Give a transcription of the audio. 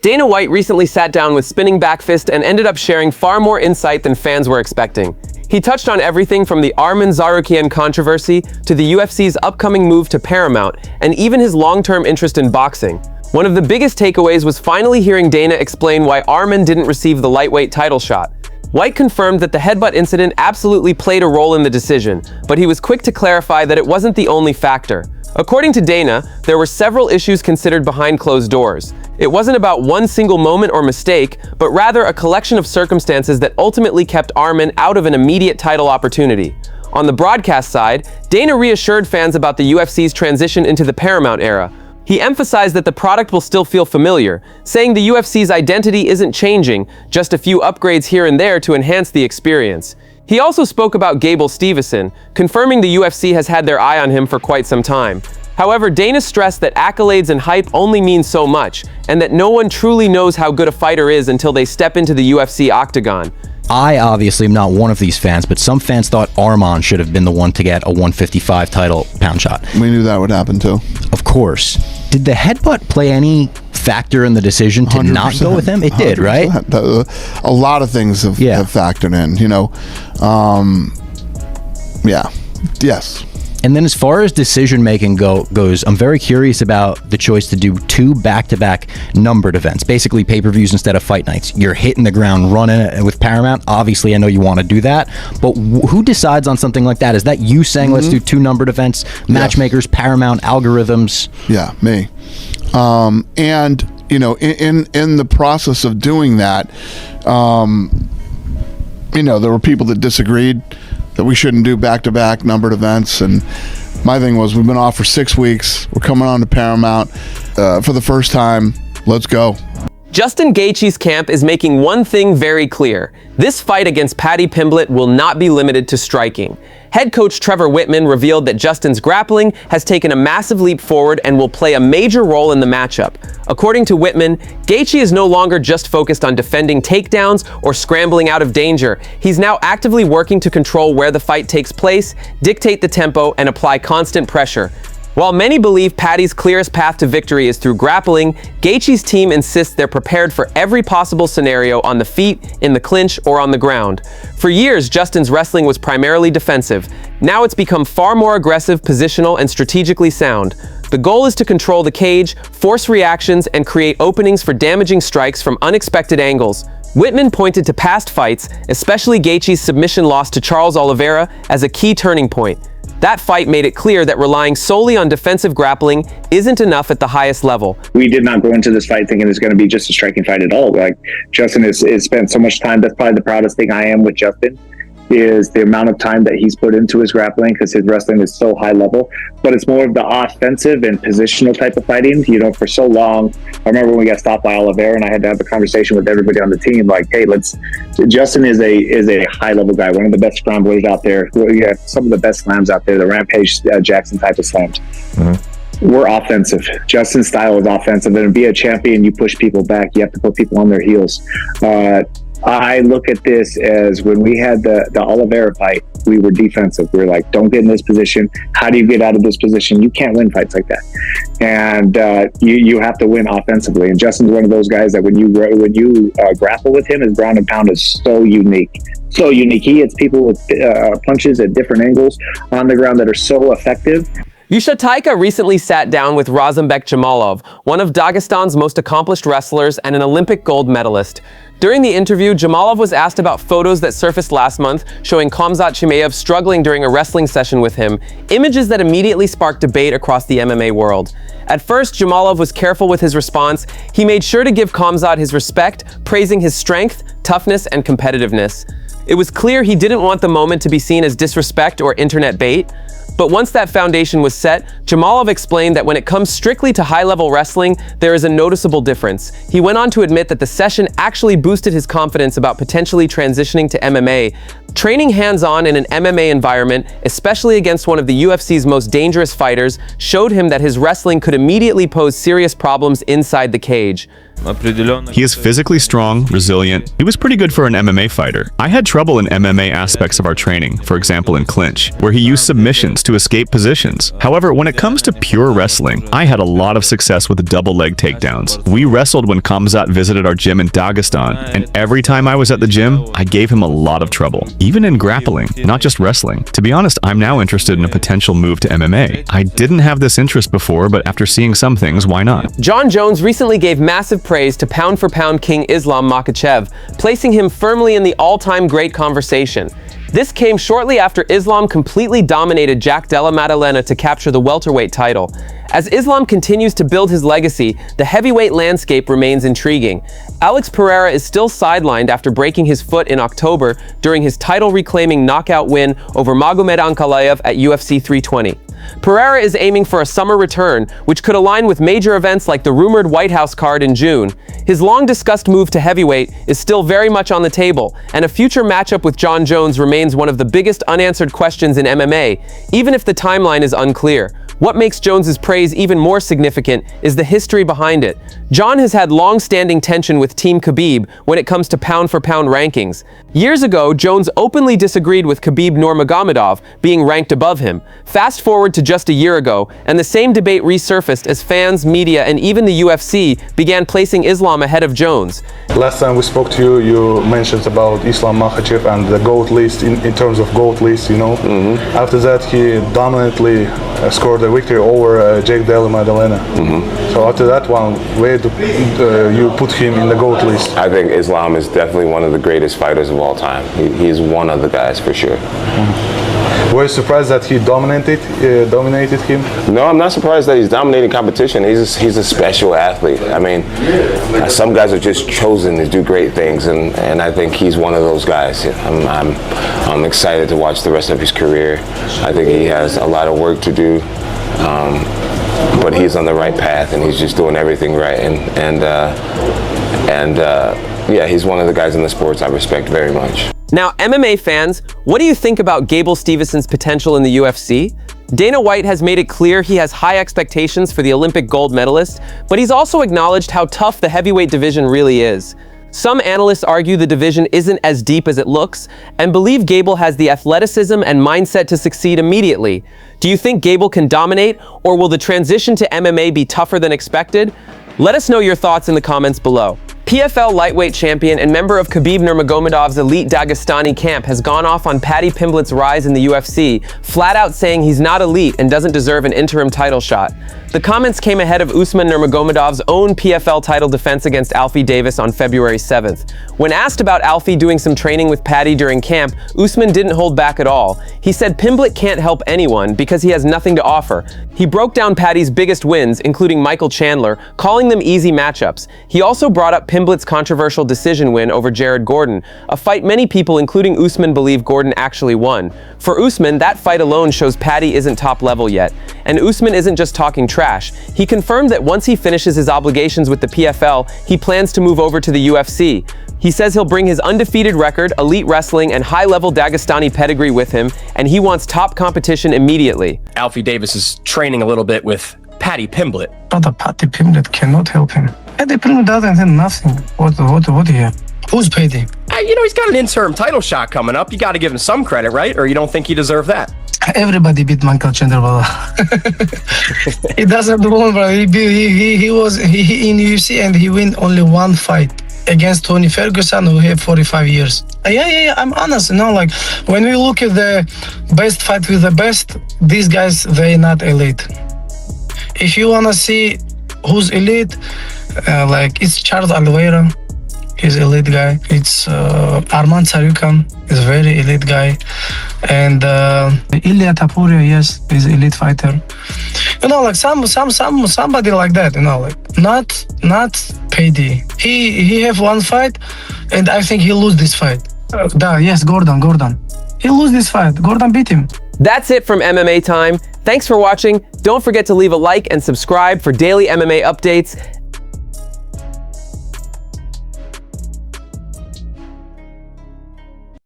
Dana White recently sat down with spinning back fist and ended up sharing far more insight than fans were expecting. He touched on everything from the Arman Tsarukyan controversy to the UFC's upcoming move to Paramount and even his long-term interest in boxing. One of the biggest takeaways was finally hearing Dana explain why Arman didn't receive the lightweight title shot. White confirmed that the headbutt incident absolutely played a role in the decision, but he was quick to clarify that it wasn't the only factor. According to Dana, there were several issues considered behind closed doors. It wasn't about one single moment or mistake, but rather a collection of circumstances that ultimately kept Arman out of an immediate title opportunity. On the broadcast side, Dana reassured fans about the UFC's transition into the Paramount era. He emphasized that the product will still feel familiar, saying the UFC's identity isn't changing, just a few upgrades here and there to enhance the experience. He also spoke about Gable Steveson, confirming the UFC has had their eye on him for quite some time. However, Dana stressed that accolades and hype only mean so much, and that no one truly knows how good a fighter is until they step into the UFC octagon. I obviously am not one of these fans, but some fans thought Arman should have been the one to get a 155 title pound shot. We knew that would happen too. Of course. Did the headbutt play any factor in the decision to 100%, not go with him? It did, 100%. Right? A lot of things have factored in, you know. Yes. And then as far as decision-making goes, I'm very curious about the choice to do 2 back-to-back numbered events, basically pay-per-views instead of fight nights. You're hitting the ground running with Paramount. Obviously, I know you want to do that, but who decides on something like that? Is that you saying, let's do 2 numbered events, matchmakers, Paramount, algorithms? Yeah, me. And, you know, in the process of doing that, you know, there were people that disagreed that we shouldn't do back-to-back numbered events, and my thing was, we've been off for 6 weeks, we're coming on to Paramount for the first time, let's go. Justin Gaethje's camp is making one thing very clear. This fight against Paddy Pimblett will not be limited to striking. Head coach Trevor Wittman revealed that Justin's grappling has taken a massive leap forward and will play a major role in the matchup. According to Wittman, Gaethje is no longer just focused on defending takedowns or scrambling out of danger. He's now actively working to control where the fight takes place, dictate the tempo, and apply constant pressure. While many believe Paddy's clearest path to victory is through grappling, Gaethje's team insists they're prepared for every possible scenario on the feet, in the clinch, or on the ground. For years, Justin's wrestling was primarily defensive. Now it's become far more aggressive, positional, and strategically sound. The goal is to control the cage, force reactions, and create openings for damaging strikes from unexpected angles. Wittman pointed to past fights, especially Gaethje's submission loss to Charles Oliveira, as a key turning point. That fight made it clear that relying solely on defensive grappling isn't enough at the highest level. We did not go into this fight thinking it's going to be just a striking fight at all. Like, Justin has spent so much time. That's probably the proudest thing I am with Justin, is the amount of time that he's put into his grappling, because his wrestling is so high level. But it's more of the offensive and positional type of fighting. You know, for so long, I remember when we got stopped by Oliveira and I had to have a conversation with everybody on the team, like, hey, Justin is a high level guy, one of the best scramblers out there. We have some of the best slams out there, the Rampage Jackson type of slams. We're offensive. Justin's style is offensive, and to be a champion, you push people back. You have to put people on their heels. I look at this as when we had the Oliveira fight, we were defensive. We were like, don't get in this position. How do you get out of this position? You can't win fights like that. And you have to win offensively. And Justin's one of those guys that when you grapple with him, his ground and pound is so unique. So unique. He hits people with punches at different angles on the ground that are so effective. Yusha Taika recently sat down with Razambek Jamalov, one of Dagestan's most accomplished wrestlers and an Olympic gold medalist. During the interview, Jamalov was asked about photos that surfaced last month showing Khamzat Chimaev struggling during a wrestling session with him, images that immediately sparked debate across the MMA world. At first, Jamalov was careful with his response. He made sure to give Khamzat his respect, praising his strength, toughness, and competitiveness. It was clear he didn't want the moment to be seen as disrespect or internet bait. But once that foundation was set, Jamalov explained that when it comes strictly to high-level wrestling, there is a noticeable difference. He went on to admit that the session actually boosted his confidence about potentially transitioning to MMA. Training hands-on in an MMA environment, especially against one of the UFC's most dangerous fighters, showed him that his wrestling could immediately pose serious problems inside the cage. He is physically strong, resilient. He was pretty good for an MMA fighter. I had trouble in MMA aspects of our training, for example in clinch, where he used submissions to escape positions. However, when it comes to pure wrestling, I had a lot of success with double leg takedowns. We wrestled when Khamzat visited our gym in Dagestan, and every time I was at the gym, I gave him a lot of trouble. Even in grappling, not just wrestling. To be honest, I'm now interested in a potential move to MMA. I didn't have this interest before, but after seeing some things, why not? Jon Jones recently gave massive praise to pound-for-pound king Islam Makhachev, placing him firmly in the all-time great conversation. This came shortly after Islam completely dominated Jack Della Maddalena to capture the welterweight title. As Islam continues to build his legacy, the heavyweight landscape remains intriguing. Alex Pereira is still sidelined after breaking his foot in October during his title-reclaiming knockout win over Magomed Ankalaev at UFC 320. Pereira is aiming for a summer return, which could align with major events like the rumored White House card in June. His long-discussed move to heavyweight is still very much on the table, and a future matchup with Jon Jones remains one of the biggest unanswered questions in MMA, even if the timeline is unclear. What makes Jones's praise even more significant is the history behind it. Jon has had long-standing tension with Team Khabib when it comes to pound-for-pound rankings. Years ago, Jones openly disagreed with Khabib Nurmagomedov being ranked above him. Fast forward to just a year ago, and the same debate resurfaced as fans, media, and even the UFC began placing Islam ahead of Jones. Last time we spoke to you, you mentioned about Islam Makhachev and the GOAT list in terms of GOAT list, you know. After that, he dominantly scored a victory over Jack Della Maddalena. So after that one, where do you put him in the GOAT list? I think Islam is definitely one of the greatest fighters of all time. He's one of the guys for sure. Were you surprised that he dominated him? No, I'm not surprised that he's dominating competition. He's a special athlete. I mean, some guys are just chosen to do great things, and I think he's one of those guys. I'm excited to watch the rest of his career. I think he has a lot of work to do, but he's on the right path, and he's just doing everything right. Yeah, he's one of the guys in the sports I respect very much. Now, MMA fans, what do you think about Gable Steveson's potential in the UFC? Dana White has made it clear he has high expectations for the Olympic gold medalist, but he's also acknowledged how tough the heavyweight division really is. Some analysts argue the division isn't as deep as it looks, and believe Gable has the athleticism and mindset to succeed immediately. Do you think Gable can dominate, or will the transition to MMA be tougher than expected? Let us know your thoughts in the comments below. PFL lightweight champion and member of Khabib Nurmagomedov's elite Dagestani camp has gone off on Paddy Pimblett's rise in the UFC, flat out saying he's not elite and doesn't deserve an interim title shot. The comments came ahead of Usman Nurmagomedov's own PFL title defense against Alfie Davis on February 7th. When asked about Alfie doing some training with Paddy during camp, Usman didn't hold back at all. He said Pimblett can't help anyone because he has nothing to offer. He broke down Paddy's biggest wins, including Michael Chandler, calling them easy matchups. He also brought up Pimblett's controversial decision win over Jared Gordon, a fight many people, including Usman, believe Gordon actually won. For Usman, that fight alone shows Paddy isn't top level yet. And Usman isn't just talking trash. He confirmed that once he finishes his obligations with the PFL, he plans to move over to the UFC. He says he'll bring his undefeated record, elite wrestling, and high-level Dagestani pedigree with him, and he wants top competition immediately. Alfie Davis is training a little bit with Paddy Pimblett. Brother, Paddy Pimblett cannot help him. Paddy Pimblett doesn't have nothing. What here? Who's Paddy? You know, he's got an interim title shot coming up. You got to give him some credit, right? Or you don't think he deserved that? Everybody beat Michael Chandler, brother. He doesn't win, brother. He was in UFC and he win only one fight against Tony Ferguson, who had 45 years. Yeah, I'm honest, you know, like when we look at the best fight with the best, these guys, they're not elite. If you wanna see who's elite, like it's Charles Oliveira, he's elite guy. It's Arman Tsarukyan, is very elite guy, and Ilya Tapuria, yes, is elite fighter. You know, like somebody like that. You know, like not Paddy. He have one fight, and I think he lose this fight. Yes, Gordon. He lose this fight. Gordon beat him. That's it from MMA Time. Thanks for watching. Don't forget to leave a like and subscribe for daily MMA updates.